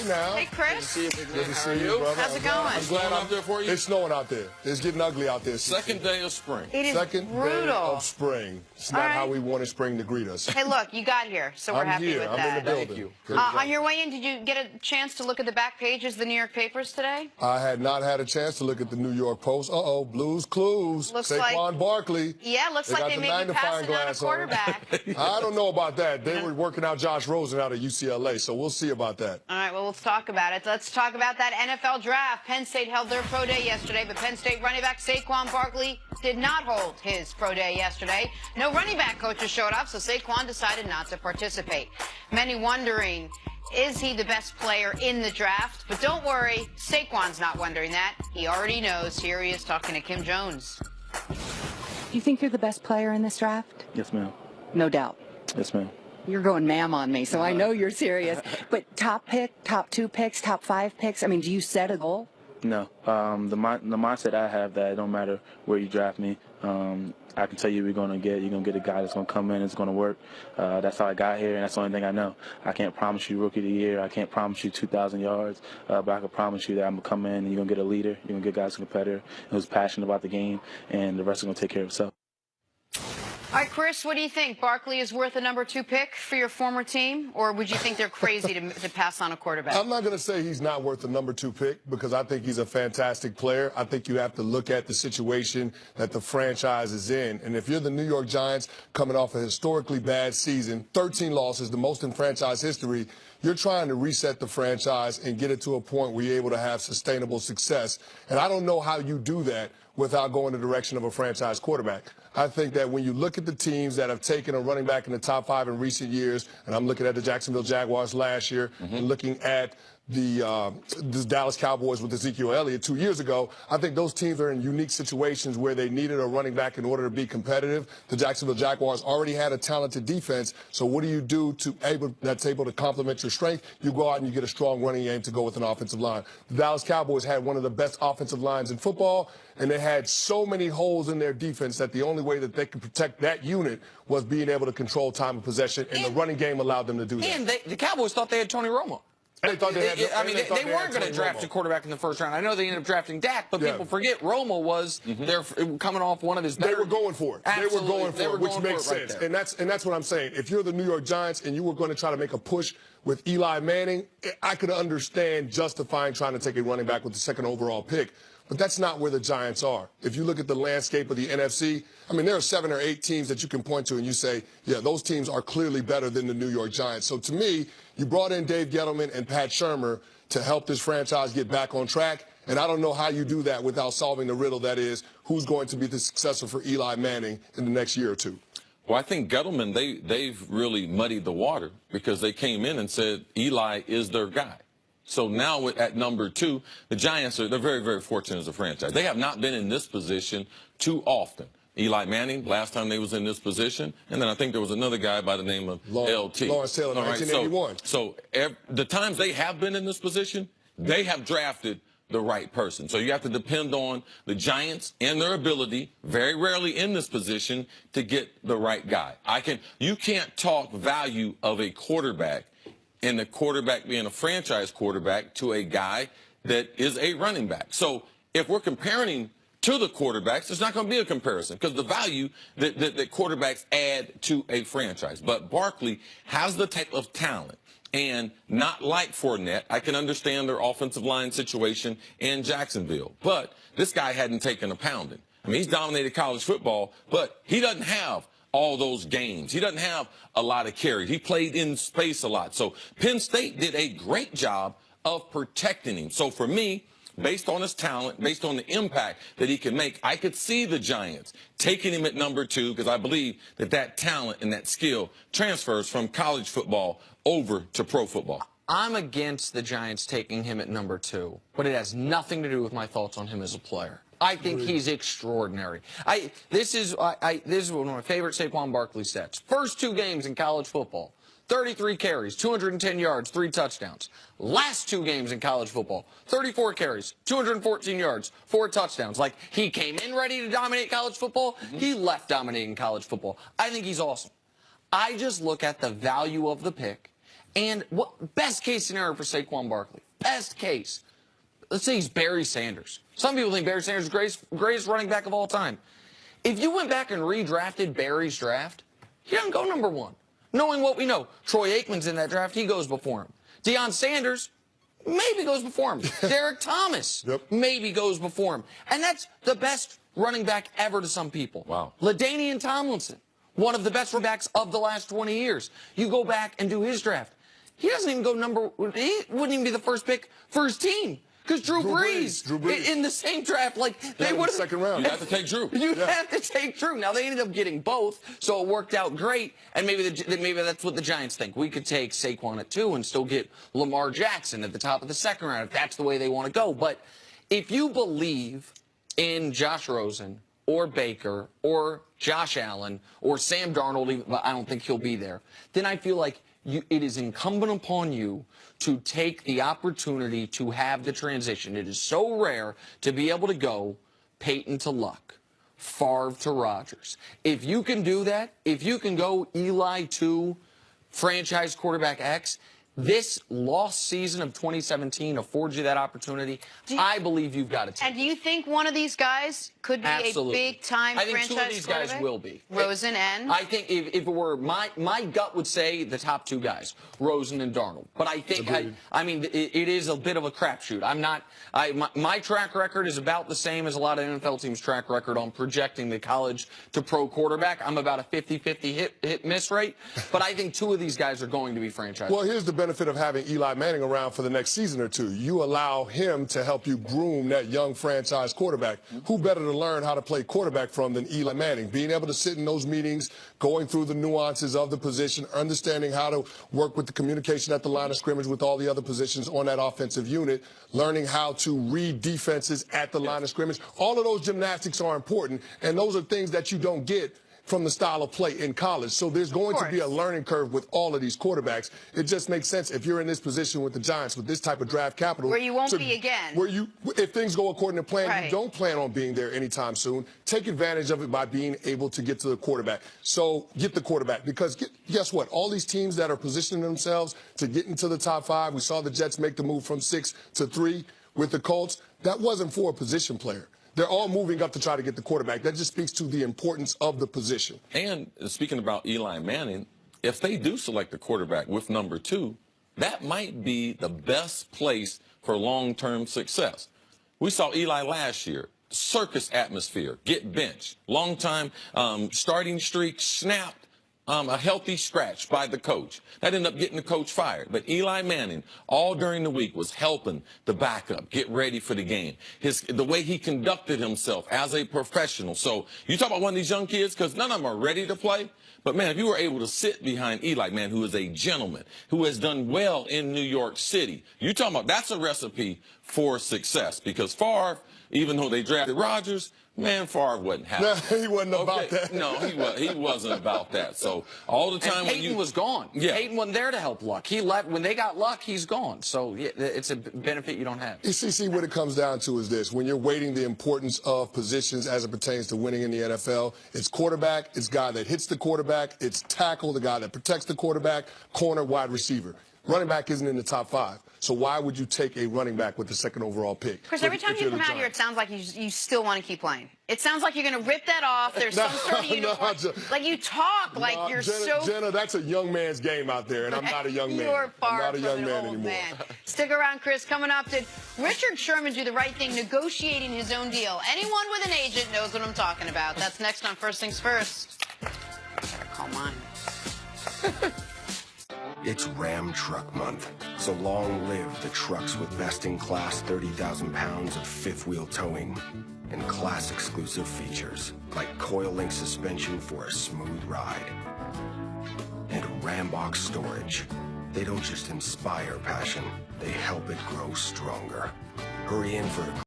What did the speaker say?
now. Hey, Chris. Good to see you, brother. How's it going? I'm glad out there for you. It's snowing out there. It's getting ugly out there. Second day of spring. It is Second brutal. day of spring. It's not how we wanted spring to greet us. Hey, look, you got here, so we're happy with I'm that. in the building. Thank you. Good job. On your way in, did you get a chance to look at the back pages of the New York papers today? I had not had a chance to look at the New York Post. Uh-oh, Blues Clues. Looks Saquon Barkley. Yeah, looks like got they the may be magnifying passing on a glass on. quarterback. I don't know about that. They were working out Josh Rosen out at UCLA, so we'll see about that. All right, well, let's talk about it. Let's talk about that NFL draft. Penn State held their pro day yesterday, but Penn State running back Saquon Barkley did not hold his pro day yesterday. No running back coaches showed up, so Saquon decided not to participate. Many wondering, is he the best player in the draft? But don't worry, Saquon's not wondering that. He already knows. Here he is talking to Kim Jones. You think you're the best player in this draft? Yes, ma'am. No doubt. Yes, ma'am. You're going ma'am on me, so I know you're serious. But top pick, top 2 picks, top 5 picks, I mean, do you set a goal? No. The mindset I have that it don't matter where you draft me. I can tell you you're gonna get a guy that's gonna come in, it's gonna work. That's how I got here, and that's the only thing I know. I can't promise you rookie of the year. I can't promise you 2,000 yards, but I can promise you that I'm gonna come in and you're gonna get a leader. You're gonna get guys, a competitor who's passionate about the game, and the rest is gonna take care of itself. All right, Chris, what do you think? Barkley is worth a number 2 pick for your former team, or would you think they're crazy to pass on a quarterback? I'm not going to say he's not worth the number 2 pick because I think he's a fantastic player. I think you have to look at the situation that the franchise is in. And if you're the New York Giants coming off a historically bad season, 13 losses, the most in franchise history, you're trying to reset the franchise and get it to a point where you're able to have sustainable success. And I don't know how you do that without going the direction of a franchise quarterback. I think that when you look at the teams that have taken a running back in the top 5 in recent years, and I'm looking at the Jacksonville Jaguars last year, and looking at the Dallas Cowboys with Ezekiel Elliott 2 years ago, I think those teams are in unique situations where they needed a running back in order to be competitive. The Jacksonville Jaguars already had a talented defense, so what do you do that's able to complement your strength? You go out and you get a strong running game to go with an offensive line. The Dallas Cowboys had one of the best offensive lines in football, and they had so many holes in their defense that the only way that they could protect that unit was being able to control time of possession, and the running game allowed them to do that. And the Cowboys thought they had Tony Romo. They thought they had, they weren't going to draft a quarterback in the first round. I know they ended up drafting Dak, but people forget Romo was there coming off one of his better. They were going for it. Absolutely. They were going for it, which makes sense. Right, and that's what I'm saying. If you're the New York Giants and you were going to try to make a push with Eli Manning, I could understand justifying trying to take a running back with the 2nd overall pick. But that's not where the Giants are. If you look at the landscape of the NFC, I mean, there are 7 or 8 teams that you can point to and you say, yeah, those teams are clearly better than the New York Giants. So to me, you brought in Dave Gettleman and Pat Shurmur to help this franchise get back on track. And I don't know how you do that without solving the riddle that is, who's going to be the successor for Eli Manning in the next year or 2. Well, I think Gettleman, they've really muddied the water because they came in and said Eli is their guy. So now at number 2, the Giants they're very, very fortunate as a franchise. They have not been in this position too often. Eli Manning, last time they was in this position, and then I think there was another guy by the name of LT. Lawrence Taylor, 1981. So the times they have been in this position, they have drafted the right person. So you have to depend on the Giants and their ability, very rarely in this position, to get the right guy. You can't talk value of a quarterback and the quarterback being a franchise quarterback to a guy that is a running back. So if we're comparing to the quarterbacks, there's not going to be a comparison because the value that quarterbacks add to a franchise. But Barkley has the type of talent, and not like Fournette. I can understand their offensive line situation in Jacksonville, but this guy hadn't taken a pounding. I mean, he's dominated college football, but he doesn't have all those games. He doesn't have a lot of carries. He played in space a lot. So Penn State did a great job of protecting him. So for me, based on his talent, based on the impact that he can make, I could see the Giants taking him at number 2 because I believe that talent and that skill transfers from college football over to pro football. I'm against the Giants taking him at number 2, but it has nothing to do with my thoughts on him as a player. I think he's extraordinary. This is one of my favorite Saquon Barkley stats. First 2 games in college football, 33 carries, 210 yards, 3 touchdowns. Last 2 games in college football, 34 carries, 214 yards, 4 touchdowns. Like, he came in ready to dominate college football. He left dominating college football. I think he's awesome. I just look at the value of the pick And what best case scenario for Saquon Barkley? Best case. Let's say he's Barry Sanders. Some people think Barry Sanders is the greatest running back of all time. If you went back and redrafted Barry's draft, he doesn't go number 1. Knowing what we know, Troy Aikman's in that draft, he goes before him. Deion Sanders maybe goes before him. Derek Thomas maybe goes before him. And that's the best running back ever to some people. Wow. LaDainian Tomlinson, one of the best running backs of the last 20 years. You go back and do his draft. He doesn't even go he wouldn't even be the first pick for his team. Because Drew Brees in the same draft, like they would have. Second round. You have to take Drew. You have to take Drew. Now they ended up getting both, so it worked out great. And maybe that's what the Giants think. We could take Saquon at 2 and still get Lamar Jackson at the top of the second round if that's the way they want to go. But if you believe in Josh Rosen or Baker or Josh Allen or Sam Darnold, but I don't think he'll be there, then I feel like it is incumbent upon you to take the opportunity to have the transition. It is so rare to be able to go Peyton to Luck, Favre to Rodgers. If you can do that, if you can go Eli to franchise quarterback X, this lost season of 2017 affords you that opportunity. I believe you've got to take it. And do you think one of these guys could be a big-time franchise quarterback? I think 2 of these guys will be. Rosen and? I think if it were my gut would say the top 2 guys, Rosen and Darnold. But I think, I mean, it is a bit of a crapshoot. My track record is about the same as a lot of NFL teams' track record on projecting the college to pro quarterback. I'm about a 50-50 hit-miss rate. But I think 2 of these guys are going to be franchise. Well, here's the benefit of having Eli Manning around for the next season or 2. You allow him to help you groom that young franchise quarterback. Who better to learn how to play quarterback from than Eli Manning? Being able to sit in those meetings, going through the nuances of the position, understanding how to work with the communication at the line of scrimmage with all the other positions on that offensive unit, learning how to read defenses at the line of scrimmage. All of those gymnastics are important, and those are things that you don't get from the style of play in college. So there's going to be a learning curve with all of these quarterbacks. It just makes sense if you're in this position with the Giants with this type of draft capital. Where you won't be again. Where if things go according to plan, you don't plan on being there anytime soon. Take advantage of it by being able to get to the quarterback. So get the quarterback, because guess what? All these teams that are positioning themselves to get into the top 5, we saw the Jets make the move from 6 to 3 with the Colts. That wasn't for a position player. They're all moving up to try to get the quarterback. That just speaks to the importance of the position. And speaking about Eli Manning, if they do select a quarterback with number 2, that might be the best place for long-term success. We saw Eli last year. Circus atmosphere, get benched. Long-time starting streak snapped. A healthy scratch by the coach. That ended up getting the coach fired. But Eli Manning, all during the week, was helping the backup get ready for the game. The way he conducted himself as a professional. So you talk about one of these young kids, because none of them are ready to play. But, man, if you were able to sit behind Eli, man, who is a gentleman, who has done well in New York City, you're talking about that's a recipe for success. Because Favre, even though they drafted Rodgers, man, Favre wasn't happy. No, he wasn't about that. No, he wasn't about that. So all the time and Peyton was gone. Yeah. Peyton wasn't there to help Luck. He left when they got Luck. He's gone. So yeah, it's a benefit you don't have. See, what it comes down to is this: when you're weighting the importance of positions as it pertains to winning in the NFL, it's quarterback, it's guy that hits the quarterback, it's tackle, the guy that protects the quarterback, corner, wide receiver. Running back isn't in the top 5. So why would you take a running back with the 2nd overall pick? Chris, every time you come out here, it sounds like you still want to keep playing. It sounds like you're going to rip that off. There's some sort of uniform. Like you talk like you're Jenna, that's a young man's game out there, and I'm not a young man. You're far I'm not a young from an man old anymore. man. Stick around, Chris. Coming up, did Richard Sherman do the right thing negotiating his own deal? Anyone with an agent knows what I'm talking about. That's next on First Things First. Gotta call mine. It's Ram Truck Month, so long live the trucks with best-in-class 30,000 pounds of fifth-wheel towing and class-exclusive features like coil-link suspension for a smooth ride and Ram box storage. They don't just inspire passion, they help it grow stronger. Hurry in for a